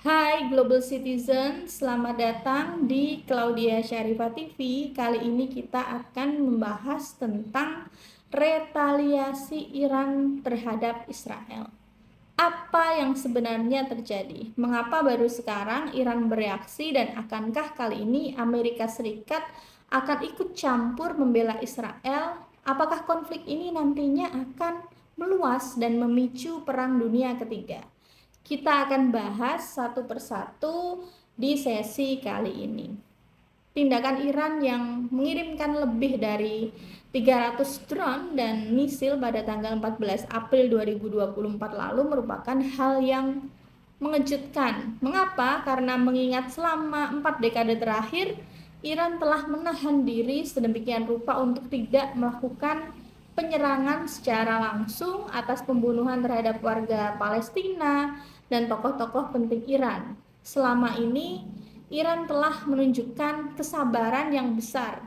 Hai Global Citizen, selamat datang di Claudia Syarifah TV. Kali ini kita akan membahas tentang retaliasi Iran terhadap Israel. Apa yang sebenarnya terjadi? Mengapa baru sekarang Iran bereaksi dan akankah kali ini Amerika Serikat akan ikut campur membela Israel? Apakah konflik ini nantinya akan meluas dan memicu Perang Dunia Ketiga? Kita akan bahas satu persatu di sesi kali ini. Tindakan Iran yang mengirimkan lebih dari 300 drone dan misil pada tanggal 14 April 2024 lalu merupakan hal yang mengejutkan. Mengapa? Karena mengingat selama 4 dekade terakhir, Iran telah menahan diri sedemikian rupa untuk tidak melakukan penyerangan secara langsung atas pembunuhan terhadap warga Palestina dan tokoh-tokoh penting Iran. Selama ini, Iran telah menunjukkan kesabaran yang besar.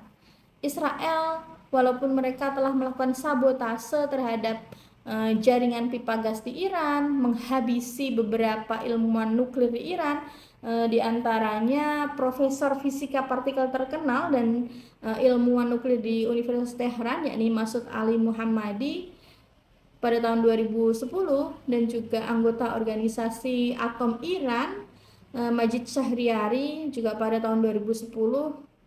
Israel, walaupun mereka telah melakukan sabotase terhadap jaringan pipa gas di Iran, menghabisi beberapa ilmuwan nuklir di Iran, di antaranya profesor fisika partikel terkenal dan ilmuwan nuklir di Universitas Tehran, yakni Masud Ali Muhammadi pada tahun 2010, dan juga anggota organisasi Atom Iran Majid Syahriari juga pada tahun 2010,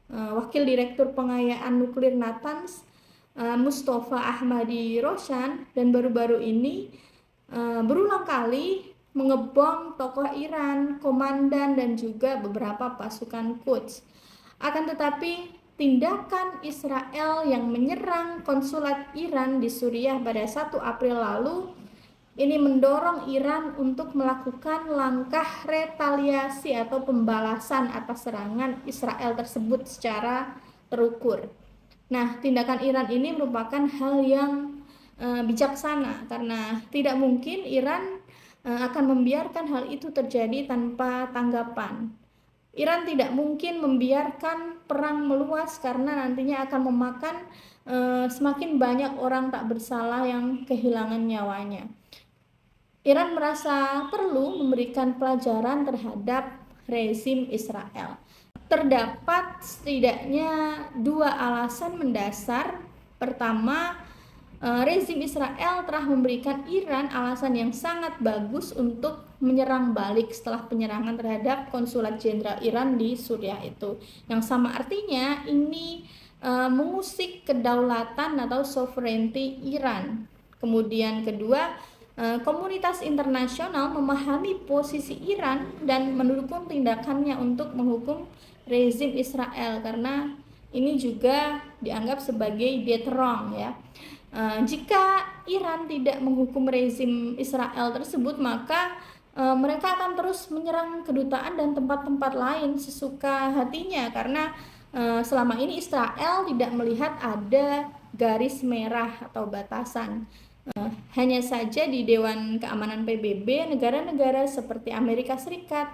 Wakil Direktur Pengayaan Nuklir Natanz Mustafa Ahmadi Roshan, dan baru-baru ini berulang kali mengebom tokoh Iran, komandan, dan juga beberapa pasukan Quds. Akan tetapi tindakan Israel yang menyerang konsulat Iran di Suriah pada 1 April lalu ini mendorong Iran untuk melakukan langkah retaliasi atau pembalasan atas serangan Israel tersebut secara terukur. Nah, tindakan Iran ini merupakan hal yang bijaksana karena tidak mungkin Iran akan membiarkan hal itu terjadi tanpa tanggapan. Iran tidak mungkin membiarkan perang meluas karena nantinya akan memakan semakin banyak orang tak bersalah yang kehilangan nyawanya. Iran merasa perlu memberikan pelajaran terhadap rezim Israel. Terdapat setidaknya 2 alasan mendasar. Pertama, rezim Israel telah memberikan Iran alasan yang sangat bagus untuk menyerang balik setelah penyerangan terhadap konsulat jenderal Iran di Suriah itu. Yang sama artinya ini mengusik kedaulatan atau sovereignty Iran. Kemudian kedua, komunitas internasional memahami posisi Iran dan mendukung tindakannya untuk menghukum rezim Israel karena ini juga dianggap sebagai dead wrong ya. Jika Iran tidak menghukum rezim Israel tersebut, maka mereka akan terus menyerang kedutaan dan tempat-tempat lain sesuka hatinya karena selama ini Israel tidak melihat ada garis merah atau batasan. Hanya saja di Dewan Keamanan PBB, negara-negara seperti Amerika Serikat,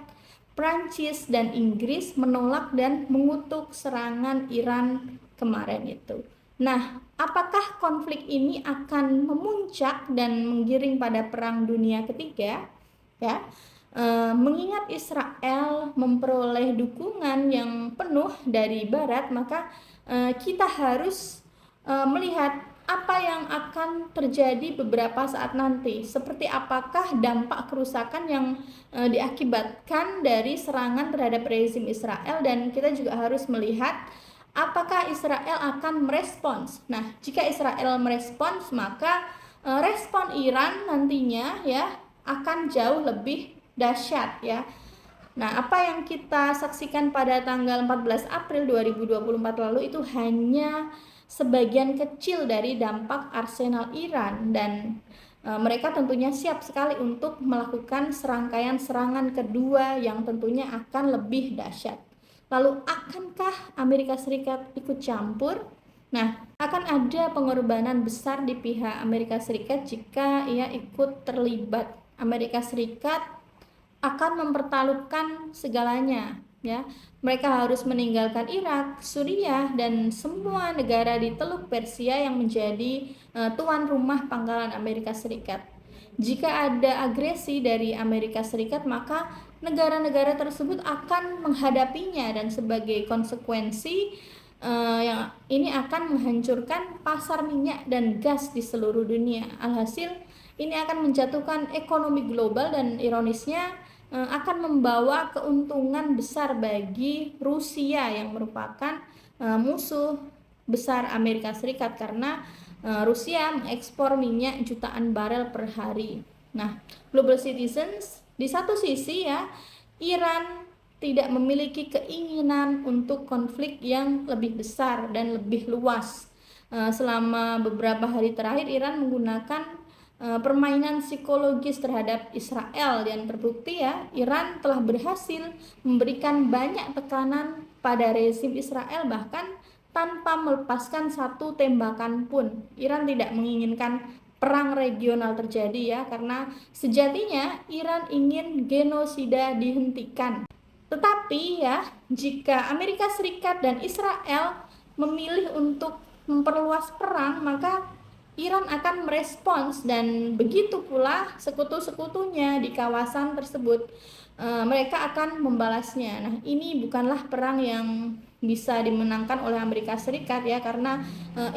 Prancis, dan Inggris menolak dan mengutuk serangan Iran kemarin itu. Nah, apakah konflik ini akan memuncak dan menggiring pada Perang Dunia Ketiga? Ya, mengingat Israel memperoleh dukungan yang penuh dari Barat, maka kita harus melihat apa yang akan terjadi beberapa saat nanti, seperti apakah dampak kerusakan yang diakibatkan dari serangan terhadap rezim Israel, dan kita juga harus melihat apakah Israel akan merespons. Nah, jika Israel merespons, maka respon Iran nantinya ya akan jauh lebih dahsyat ya. Nah, apa yang kita saksikan pada tanggal 14 April 2024 lalu itu hanya sebagian kecil dari dampak arsenal Iran, dan mereka tentunya siap sekali untuk melakukan serangkaian serangan kedua yang tentunya akan lebih dahsyat. Lalu akankah Amerika Serikat ikut campur? Nah, akan ada pengorbanan besar di pihak Amerika Serikat jika ia ikut terlibat. Amerika Serikat akan mempertaruhkan segalanya ya. Mereka harus meninggalkan Irak, Suriah, dan semua negara di Teluk Persia yang menjadi tuan rumah pangkalan Amerika Serikat. Jika ada agresi dari Amerika Serikat, maka negara-negara tersebut akan menghadapinya dan sebagai konsekuensi yang ini akan menghancurkan pasar minyak dan gas di seluruh dunia. Alhasil ini akan menjatuhkan ekonomi global dan ironisnya akan membawa keuntungan besar bagi Rusia yang merupakan musuh besar Amerika Serikat karena Rusia mengekspor minyak jutaan barel per hari. Nah, global citizens di satu sisi ya, Iran tidak memiliki keinginan untuk konflik yang lebih besar dan lebih luas. Selama beberapa hari terakhir Iran menggunakan permainan psikologis terhadap Israel dan terbukti ya, Iran telah berhasil memberikan banyak tekanan pada rezim Israel bahkan tanpa melepaskan satu tembakan pun. Iran tidak menginginkan perang regional terjadi ya, karena sejatinya Iran ingin genosida dihentikan. Tetapi ya, jika Amerika Serikat dan Israel memilih untuk memperluas perang, maka Iran akan merespons dan begitu pula sekutu-sekutunya di kawasan tersebut. Mereka akan membalasnya. Nah, ini bukanlah perang yang bisa dimenangkan oleh Amerika Serikat ya, karena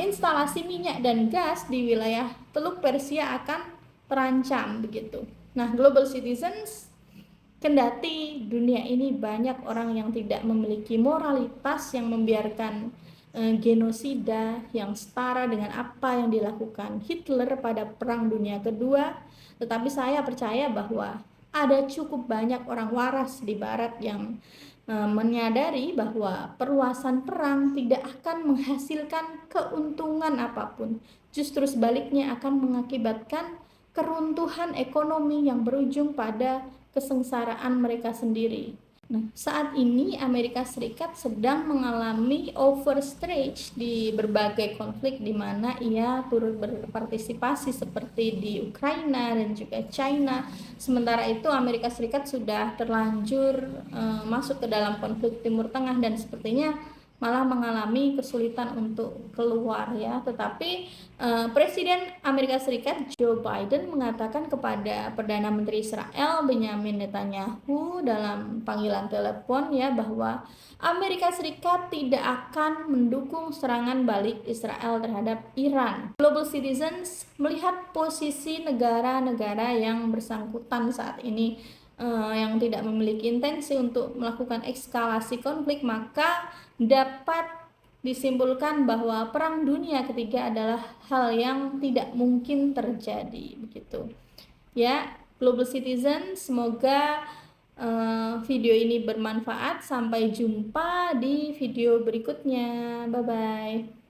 instalasi minyak dan gas di wilayah Teluk Persia akan terancam begitu. Nah, global citizens, kendati dunia ini banyak orang yang tidak memiliki moralitas yang membiarkan genosida yang setara dengan apa yang dilakukan Hitler pada Perang Dunia Kedua, tetapi saya percaya bahwa ada cukup banyak orang waras di Barat yang menyadari bahwa perluasan perang tidak akan menghasilkan keuntungan apapun. Justru sebaliknya akan mengakibatkan keruntuhan ekonomi yang berujung pada kesengsaraan mereka sendiri. Nah, saat ini Amerika Serikat sedang mengalami overstretch di berbagai konflik di mana ia turut berpartisipasi seperti di Ukraina dan juga China. Sementara itu Amerika Serikat sudah terlanjur masuk ke dalam konflik Timur Tengah dan sepertinya malah mengalami kesulitan untuk keluar ya. Tetapi Presiden Amerika Serikat Joe Biden mengatakan kepada Perdana Menteri Israel Benjamin Netanyahu dalam panggilan telepon ya, bahwa Amerika Serikat tidak akan mendukung serangan balik Israel terhadap Iran. Global citizens melihat posisi negara-negara yang bersangkutan saat ini yang tidak memiliki intensi untuk melakukan eskalasi konflik, maka dapat disimpulkan bahwa Perang Dunia Ketiga adalah hal yang tidak mungkin terjadi begitu. Ya, global citizen, semoga video ini bermanfaat. Sampai jumpa di video berikutnya. Bye bye.